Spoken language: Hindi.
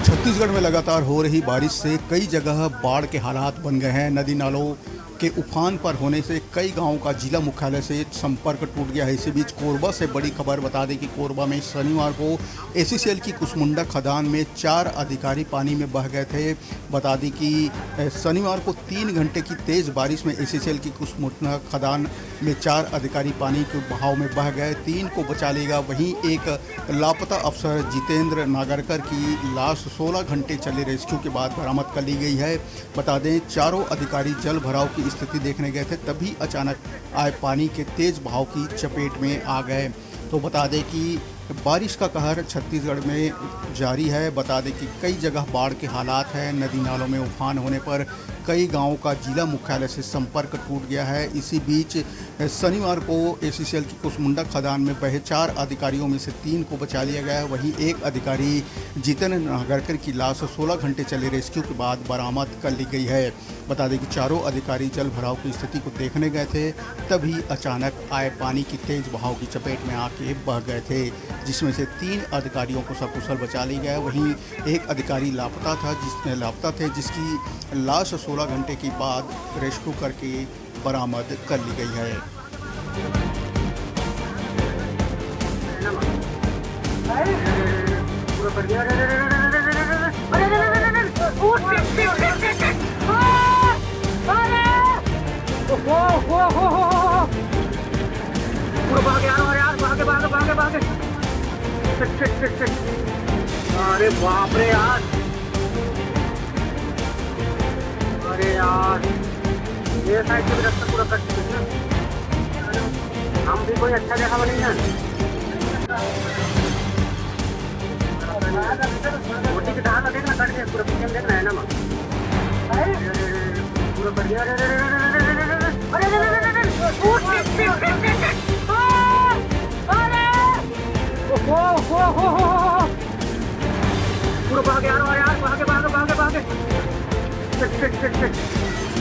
छत्तीसगढ़ में लगातार हो रही बारिश से कई जगह बाढ़ के हालात बन गए हैं। नदी नालों के उफान पर होने से कई गांवों का जिला मुख्यालय से संपर्क टूट गया है। इसी बीच कोरबा से बड़ी खबर बता दें कि कोरबा में शनिवार को एसीसीएल की कुसमुंडा खदान में 4 अधिकारी पानी में बह गए थे। बता दें कि शनिवार को 3 घंटे की तेज़ बारिश में एसीसीएल की कुसमुंडा खदान में 4 अधिकारी पानी के बहाव में बह गए। 3 को बचा लेगा। वहीं एक लापता अफसर जितेंद्र नागरकर की लाश 16 घंटे चले रेस्क्यू के बाद बरामद कर ली गई है। बता दें चारों अधिकारी जल भराव की स्थिति देखने गए थे, तभी अचानक आए पानी के तेज बहाव की चपेट में आ गए। तो बता दें कि बारिश का कहर छत्तीसगढ़ में जारी है। बता दें कि कई जगह बाढ़ के हालात हैं। नदी नालों में उफान होने पर कई गांवों का जिला मुख्यालय से संपर्क टूट गया है। इसी बीच शनिवार को एसीसीएल की कुसमुंडा खदान में बहे 4 अधिकारियों में से 3 को बचा लिया गया है। वहीं एक अधिकारी जितेंद्र नागरकर की लाश 16 घंटे चले रेस्क्यू के बाद बरामद कर ली गई है। बता दें कि चारों अधिकारी जल भराव की स्थिति को देखने गए थे, तभी अचानक आए पानी की तेज बहाव की चपेट में आके बह गए थे, जिसमें से 3 अधिकारियों को सकुशल बचा लिया गया। वहीं एक अधिकारी लापता थे जिसकी लाश 16 घंटे के बाद रेस्क्यू करके बरामद कर ली गई है। अरे बाप रे यार, अरे यार ये साइड से भी रास्ता पूरा कट चुका है। हम भी कोई अच्छा देखा नहीं है। मोटी की धागा देखना कट गया, पूरा पीछे देखना है ना। पूरा कट गया। पूरा भागे यार, भागे भागे भागे भागे।